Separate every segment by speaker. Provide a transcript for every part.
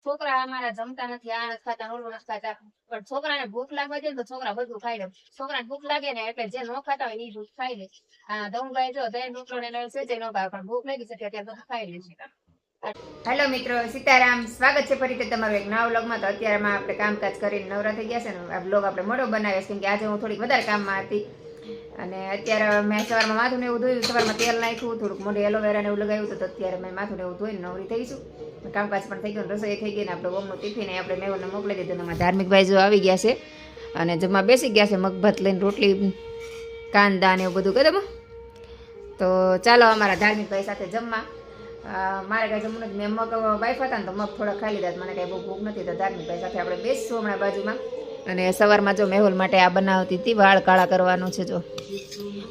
Speaker 1: છોકરા અમારા જમતા નથી, આ નથી ખાતા, ઓલું નથી ખાતા. પણ છોકરાને ભૂખ લાગવા દે તો છોકરા બધું ખાઈ લે. છોકરાને ભૂખ લાગે ને એટલે જે ન ખાતા હોય એ ભૂખ ખાઈ લે. હા, દમભાઈ જો ત્રણ રોટલો ને સેજે ન ભાવે, પણ ભૂખ લાગી છે ત્યારે બધું ખાઈ લે છે. હેલો મિત્રો, સીતારામ. સ્વાગત છે ફરીથી તમારું એક નવા વ્લોગમાં. તો અત્યારમાં આપણે કામકાજ કરીને નવરા થઈ ગયા છે ને આ વ્લોગ આપણે મોટો બનાવ્યો છે, કેમ કે આજે હું થોડીક વધારે કામમાં હતી. અને અત્યારે મેં સવારમાં માથું ને એવું ધોયું, સવારમાં તેલ નાખ્યું, થોડુંક મોઢે એલોવેરા ને એવું લગાવ્યું. તો અત્યારે મેં માથું ને એવું ધોઈને નવરી થઈશું. કામકાજ પણ થઈ ગયું, રસોઈ થઈ ગઈ ને આપણે ઓમનું ટિફિન આપણે મેવને મોકલી દીધું. અમારા ધાર્મિક ભાઈ જો આવી ગયા છે અને જમવા બેસી ગયા છે, મગભાત લઈને રોટલી કાંદા ને એવું બધું કદમ. તો ચાલો અમારા ધાર્મિક ભાઈ સાથે જમવા. મારે કાંઈ જમવું નથી, મેં મગ વાઈફ હતા ને તો મગ થોડા ખાઈ લીધા, મને કાંઈ બહુ ભૂખ નથી. તો ધાર્મિક ભાઈ સાથે આપણે બેસશું હમણાં બાજુમાં. અને સવારમાં જો મેહુલ માટે આ બનાવતી હતી, વાળ કાળા કરવાનું છે. જો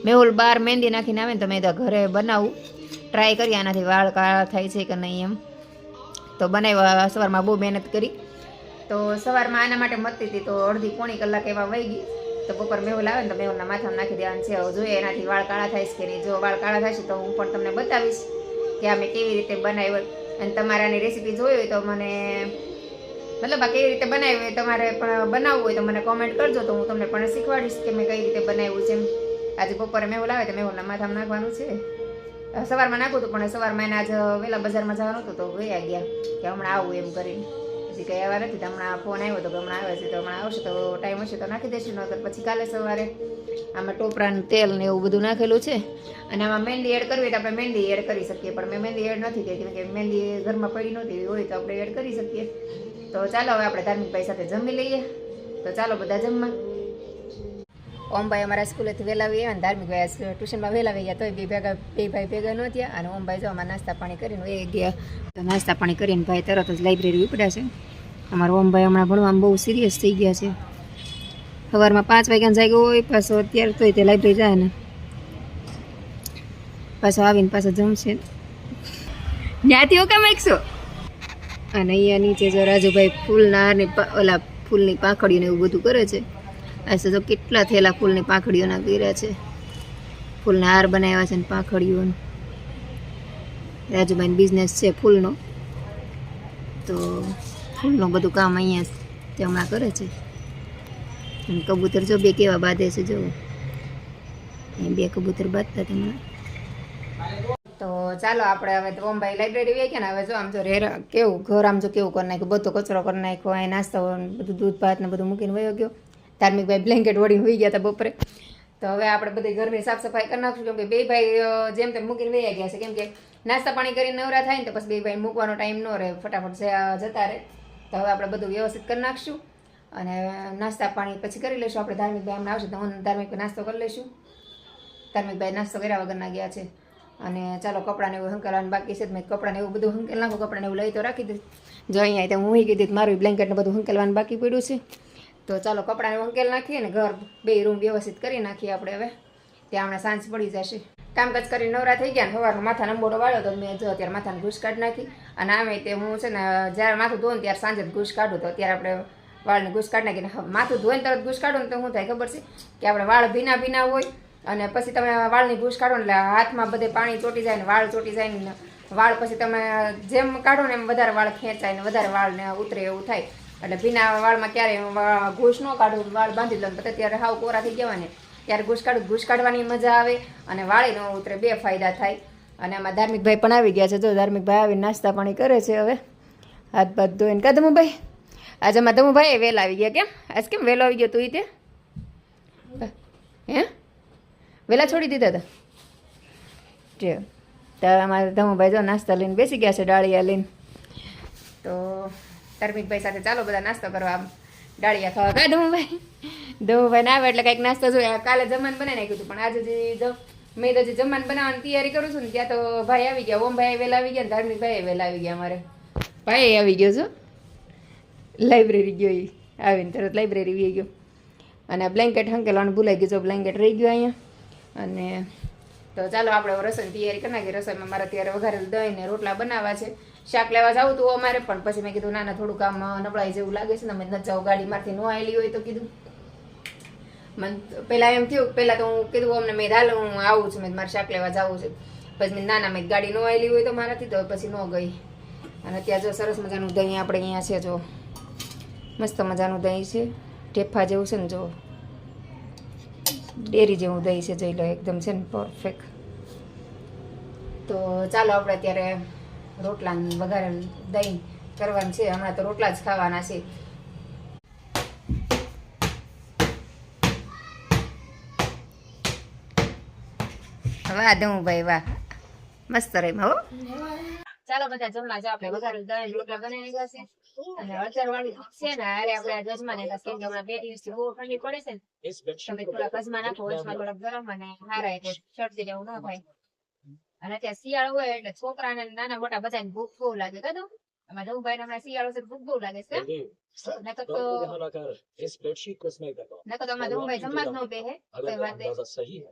Speaker 1: મેહુલ બહાર મહેંદી નાખીને આવે ને તો મેં તો ઘરે બનાવું, ટ્રાય કરી આનાથી વાળ કાળા થાય છે કે નહીં એમ. તો બનાવ્યા સવારમાં, બહુ મહેનત કરી. તો સવારમાં આના માટે મતતી હતી, તો અડધી પોણી કલાક એમાં વહી ગઈ. તો બપોર મેહુલ આવે ને તો મેહુલના માથામાં નાખી દેવાનું છે. હવે જોઈએ એનાથી વાળ કાળા થાય છે કે નહીં. જો વાળ કાળા થશે તો હું પણ તમને બતાવીશ કે અમે કેવી રીતે બનાવ્યું. અને તમારે આની રેસીપી જોઈ હોય તો મને, મતલબ આ કેવી રીતે બનાવ્યું હોય તમારે પણ બનાવવું હોય તો મને કોમેન્ટ કરજો, તો હું તમને પણ શીખવાડીશ કે મેં કઈ રીતે બનાવ્યું છે. આજે બપોરે મેહુલ આવે તો મેહુલના માથામાં નાખવાનું છે. સવારમાં નાખું હતું પણ સવારમાં એને આજે વહેલા બજારમાં જવાનું હતું તો વયા ગયા કે હમણાં આવું એમ કરીને. પછી કંઈ આવ્યા નથી. તો હમણાં ફોન આવ્યો તો કે હમણાં આવે છે, તો હમણાં આવશે તો ટાઈમ હશે તો નાખી દઈશું, નકર પછી કાલે સવારે. આમાં ટોપરાનું તેલ ને એવું બધું નાખેલું છે. અને આમાં મહેંદી એડ કરવી તો આપણે મહેંદી એડ કરી શકીએ, પણ મેં મહેંદી એડ નથી કરી, કેમ કે મહેંદી ઘરમાં પડી નહોતી, હોય તો આપણે એડ કરી શકીએ. તો ચાલો હવે આપણે ધાર્મિકભાઈ સાથે જમી લઈએ. તો ચાલો બધા જમવા. ઓમભાઈ અમારા સ્કૂલેથી વહેલા આવ્યા અને ધાર્મિકભાઈ ટ્યુશનમાં વહેલા આવી ગયા, તો બે ભાઈ ભેગા ન થયા. અને ઓમભાઈ જો અમારે નાસ્તા પાણી કરીને એ ગયા. તો નાસ્તા પાણી કરીને ભાઈ તરત જ લાઇબ્રેરી ઉપડ્યા છે. અમારા ઓમભાઈ હમણાં ભણવામાં બહુ સિરિયસ થઈ ગયા છે. સવારમાં 5 વાગ્યાને જાગ્યો હોય, પાછો અત્યારે તોય તે લાઇબ્રેરી જાય ને પાછો આવીને પાછો જમશે. ત્યાંથી ઓકા માગશો. અને અહીંયા નીચે જો રાજુભાઈ ફૂલના ને ઓલા ફૂલની પાંખડીઓ ને એવું બધું કરે છે. આ તો કેટલા થયેલા ફૂલની પાંખડીઓના કર્યા છે, ફૂલના હાર બનાવ્યા છે ને પાંખડીઓ. રાજુભાઈ બિઝનેસ છે ફૂલનો, તો ફૂલનું બધું કામ અહીંયા તે હમણાં કરે છે. અને કબૂતર જો બે કેવા બાંધે છે, જો બે કબૂતર બાંધતા તમને. તો ચાલો આપણે હવે તો ઓમભાઈ લાઇબ્રેરી વહી ગયા ને. હવે જો આમ જો કેવું ઘર આમ જો કેવું કરી નાખ્યું, બધો કચરો કરી નાખ્યો. અહીં નાસ્તો બધું દૂધ ભાત ને બધું મૂકીને વયો ગયો. ધાર્મિકભાઈ બ્લેન્કેટ ઓઢીને હોઈ ગયા હતા બપોરે. તો હવે આપણે બધી ઘરની સાફ સફાઈ કરી નાખશું, કેમ કે બે ભાઈ જેમ તેમ મૂકીને વહી ગયા છે. કેમ કે નાસ્તા પાણી કરીને નવરા થાય ને તો પછી બે ભાઈ મૂકવાનો ટાઈમ ન રહે, ફટાફટ જતા રહે. તો હવે આપણે બધું વ્યવસ્થિત કરી નાખશું અને નાસ્તા પાણી પછી કરી લઈશું. આપણે ધાર્મિકભાઈ હમણાં આવશે તો હું ધાર્મિકભાઈ નાસ્તો કરી લઈશું. ધાર્મિકભાઈ નાસ્તો કર્યા વગરના ગયા છે. અને ચાલો કપડાને એવું હંકેલવાનું બાકી છે. મેં કપડાને એવું બધું હંકેલ નાખું, કપડાને એવું લઈ તો રાખી દીધું. જો અહીંયા તો હું હોઈ ગઈ મારું બ્લેન્કેટને બધું હંકેલવાનું બાકી પડ્યું છે. તો ચાલો કપડાને હંકેલ નાખીએ ને ઘર બે રૂમ વ્યવસ્થિત કરી નાખીએ આપણે. હવે ત્યાં હમણાં સાંજ પડી જશે. કામકાજ કરી નવરા થઈ ગયા ને સવારનો માથાનો અંબોડો વાળ્યો તો મેં જો અત્યારે માથાને ઘૂસ કાઢી નાખી. અને આમે તે હું છે ને જ્યારે માથું ધોઉં ને ત્યારે સાંજે જ ઘૂસ કાઢું. તો અત્યારે આપણે વાળને ઘૂસ કાઢી નાખીને માથું ધોઈને તરત ઘૂસ કાઢું ને તો શું થાય ખબર છે કે આપણે વાળ ભીના ભીના હોય અને પછી તમે વાળની ઘૂસ કાઢો એટલે હાથમાં બધે પાણી ચોટી જાય ને વાળ ચોટી જાય ને વાળ પછી તમે જેમ કાઢો ને એમ વધારે વાળ ખેંચાય ને વધારે વાળને ઉતરે એવું થાય. એટલે ભીના વાળમાં ક્યારે ઘૂસ ન કાઢું, વાળ બાંધી લો પછી ત્યારે હાવ કોરા થઈ જવા ને ત્યારે ઘૂસ કાઢું. ઘૂસ કાઢવાની મજા આવે અને વાળે ન ઉતરે, બે ફાયદા થાય. અને આમાં ધાર્મિકભાઈ પણ આવી ગયા છે. જો ધાર્મિકભાઈ આવીને નાસ્તા પાણી કરે છે. હવે હાથ બાથ ધોઈને કા ધમુભાઈ આજે અમારા ધમુભાઈ વહેલા આવી ગયા. કેમ આજ કેમ વહેલો આવી ગયો તું? તે હે વહેલા છોડી દીધા હતા જે. તો અમારા ધમુભાઈ જો નાસ્તા લઈને બેસી ગયા છે, ડાળિયા લઈને. તો ધાર્મિકભાઈ સાથે ચાલો બધા નાસ્તો કરવા ડાળિયા ખાવા. કા ધમુભાઈ? ધમુભાઈ ના આવે એટલે કંઈક નાસ્તો જોઈએ. કાલે જમવાનું બનાવી નાખ્યું હતું, પણ આજે જે મેં તો જે જમવાનું બનાવવાની તૈયારી કરું છું ને ત્યાં તો ભાઈ આવી ગયા. ઓમભાઈ વહેલા આવી ગયા ને ધાર્મિકભાઈ વહેલા આવી ગયા. અમારે ભાઈ આવી ગયો છો, લાઇબ્રેરી ગયો, એ આવીને તરત લાઇબ્રેરી વી ગયો. અને બ્લેન્કેટ હંકેલવાનું ભૂલાઈ ગયું, જો બ્લેન્કેટ રહી ગયું અહીંયા. અને તો ચાલો આપણે રસોઈની તૈયારી કરી નાખીએ. રસોઈમાં મારે અત્યારે વઘારેલું દહીં ને રોટલા બનાવવા છે. શાક લેવા જવું હતું અમારે, પણ પછી મેં કીધું ના થોડું કામ નબળાઈ જેવું લાગે છે ને, મેં ન જાઉં ગાડીમાંથી ન આવેલી હોય તો કીધું. મને પહેલાં એમ થયું, પહેલાં તો હું કીધું અમને મેં હાલ હું આવું છું, મેં મારે શાક લેવા જવું છે. પછી મેં નાના મેં ગાડી ન આવેલી હોય તો મારાથી તો પછી ન ગઈ.
Speaker 2: અને ત્યાં જો સરસ મજાનું દહીં આપણે અહીંયા છે, જો મસ્ત મજાનું દહીં છે, ઢેફા જેવું છે ને, જો ડેરી જેવું દહીં છે, જોઈ લો એકદમ છે ને પરફેક્ટ. તો ચાલો આપણે અત્યારે રોટલા વઘારે દહીં કરવાનું છે. હમણાં તો રોટલા જ ખાવાના છે. વાહ દઉંભાઈ વાહ, મસ્ત રહી હો.
Speaker 1: ચાલો બધા જમવા જાવ. આપણે વઘારેલ દહીં રોટલા બનાવી લીધા છે અને અચાર વાળી છે ને અરે આપણે આ ગજમાં નાખ્યા કેમ કે હમણાં 2 દિવસથી બહુ ઠંડી પડે છે ને તમે થોડા ગજમાં નાખો વચમાં થોડા ગરમ અને હારા એટલે શરદી જેવું ન થાય. અને અત્યારે શિયાળો હોય એટલે છોકરાને નાના મોટા બધાને ભૂખ બહુ લાગે કદું એમાં દઉંભાઈ હમણાં શિયાળો છે ભૂખ બહુ લાગે છે નકર તો અમારે દઉંભાઈ જમવા જ ન બેહે કોઈ વાત નહીં.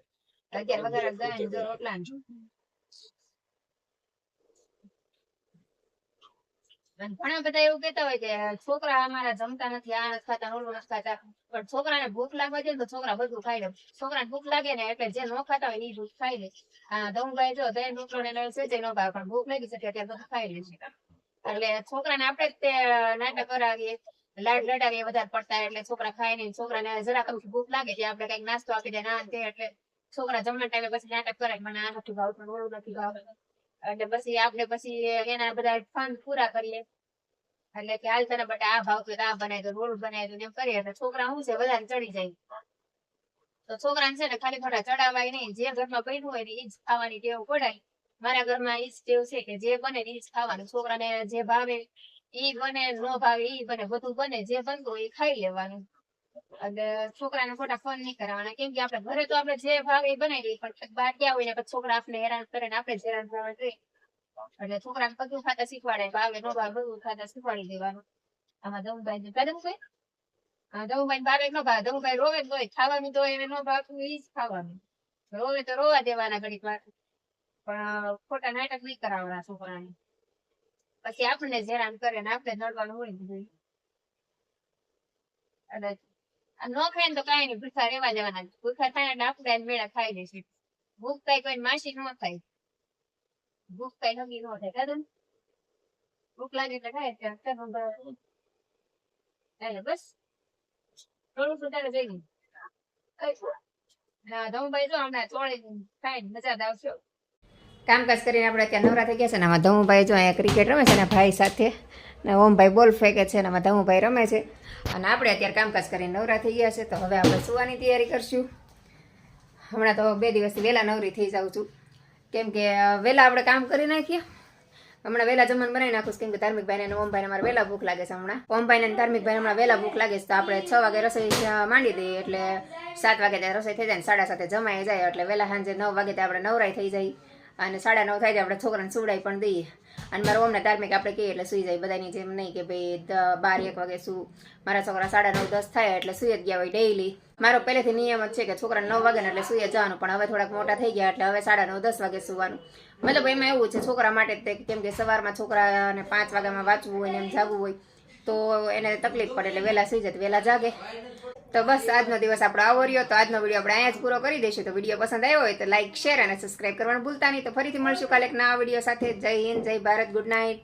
Speaker 1: અત્યારે વઘારેલ દહીં રોટલા ઘણા બધા એવું કેતા હોય કે છોકરા અમારા જમતા નથી, આ નથી ખાતા, ઓલું નથી ખાતા, પણ છોકરાને ભૂખ લાગવા દે તો છોકરા બધું ખાઈ લે. છોકરાને ભૂખ લાગે ને એટલે જે ન ખાતા હોય એ ભૂખ ખાઈ લે. દઉંભાઈ જો દહીં રોટલો ને સેજે ન ભાવે પણ ભૂખ લાગી છે ત્યારે બધું ખાઈ લે છે. એટલે છોકરાને આપણે જ તે નાટક કરાવીએ, લાડ લડાવીએ વધારે પડતા એટલે છોકરા ખાય નહીં. છોકરાને જરાક ભૂખ લાગે ત્યાં આપણે કઈક નાસ્તો આપી દે ના તે એટલે છોકરા જમવા ટાઈમે પછી નાટક કરે મને આ નથી ભાવતું, ઓલું નથી ભાવતું. એટલે પછી આપણે પછી એના બધા ફંડ પૂરા કરીએ એટલે કે હાલ તને બટા આ ભાવતું આ બનાવી દો, રોલ બનાવી દો એમ કરીએ એટલે છોકરા શું છે વધારે ચડી જાય. તો છોકરાને છે ને ખાલી ખોટા ચડાવાય નહીં, જે ઘરમાં બન્યું હોય ને એ જ ખાવાની ટેવ પડાય. મારા ઘરમાં એ જ ટેવ છે કે જે બને એ જ ખાવાનું. છોકરાને જે ભાવે ઈ બને, ન ભાવે ઈ બને, બધું બને, જે બનતું હોય એ ખાઈ લેવાનું. એટલે છોકરાને ખોટા ફોન નહીં કરાવવાના કેમ કે આપણે ઘરે તો આપણે જે ભાવે એ બનાવી દઈએ પણ બહાર ગયા હોય ને પછી છોકરા આપણે હેરાન કરે ને આપણે જ હેરાન થવા જોઈએ. એટલે છોકરાને બધું ખાતા શીખવાડે, ભાવે ન ભાવે બધું ખાતા શીખવાડી દેવાનું. આમાં દઉંભાઈ ને દઉંભાઈ ભાવે ન ભાવે, દઉંભાઈ રોવે જ હોય, ખાવાનું તો એને ન ભાવતું એ જ ખાવાનું, રોવે તો રોવા દેવાના ઘડીક વાર પણ ખોટા નાટક નહીં કરાવવાના છોકરાને. પછી આપણને જ હેરાન કરે ને આપણે નડવાનું હોય બધું. એટલે ન ખાય ને તો કઈ નહીં, ભૂખા રેવા દેવાના. ભૂખા થાય એટલે આપણે મેળા ખાઈ લેશે. ભૂખ કઈ કોઈ માસી ન થાય, ભૂખ કઈ નગી ન થાય કાદું. ભૂખ લાગે એટલે ખાય એટલે બસ થોડું સુધારે જઈ દઉંભાઈ જો હમણાં ચોળી ખાઈને મજા આવશે.
Speaker 2: કામકાજ કરીને આપણે ત્યાં નવરા થઈ ગયા છે ને આમાં ધમુભાઈ જો અહીંયા ક્રિકેટ રમે છે ને ભાઈ સાથે, ને ઓમભાઈ બોલ ફેંકે છે ને આમાં ધમુભાઈ રમે છે. અને આપણે અત્યારે કામકાજ કરીને નવરા થઈ ગયા છે તો હવે આપણે સુવાની તૈયારી કરશું. હમણાં તો 2 દિવસથી વહેલા નવરી થઈ જાઉં છું કેમ કે વહેલા આપણે કામ કરી નાખીએ. હમણાં વહેલા જમવાનું બનાવી નાખું કેમ કે ધાર્મિકભાઈને અને ઓમભાઈને અમારે વહેલા ભૂખ લાગે છે. હમણાં ઓમભાઈને અને ધાર્મિકભાઈને હમણાં વહેલા ભૂખ લાગે છે તો આપણે 6 વાગે રસોઈ માંડી દઈએ એટલે 7 વાગે ત્યાં રસોઈ થઈ જાય ને 7:30 જમાઈ જાય એટલે વહેલા સાંજે 9 વાગે ત્યાં આપણે નવરાઈ થઈ જાય અને 9:30 થાય આપણે છોકરાને સુવડાવી પણ દઈએ. અને મારા ઓમને ધાર્મિક આપણે કહીએ એટલે સુઈ જાય, બધાની જેમ નહીં કે ભાઈ 12-1 વાગે શું. મારા છોકરા 9:30-10 થાય એટલે સુઈ જ ગયા હોય ડેઈલી. મારો પહેલેથી નિયમ જ છે કે છોકરાને 9 વાગે ને એટલે સુઈ જવાનું, પણ હવે થોડાક મોટા થઈ ગયા એટલે હવે 9:30-10 વાગે સુવાનું. મતલબ એમાં એવું છે છોકરા માટે કેમ કે સવારમાં છોકરાને 5 વાગ્યામાં વાંચવું હોય ને એમ જાગવું હોય તો એને તકલીફ પડે એટલે વહેલા સુઈ જાય વહેલા જાગે. તો બસ આજનો દિવસ આપણો આવો રહ્યો. તો આજનો વિડીયો આપણે અહીંયા જ પૂરો કરી દઈશું. તો વિડીયો પસંદ આવ્યો હોય તો લાઈક, શેર અને સબસ્ક્રાઈબ કરવાનું ભૂલતા નહીં. તો ફરીથી મળશું કાલે એક નવા વિડીયો સાથે. જય હિન્દ, જય ભારત, ગુડ નાઇટ.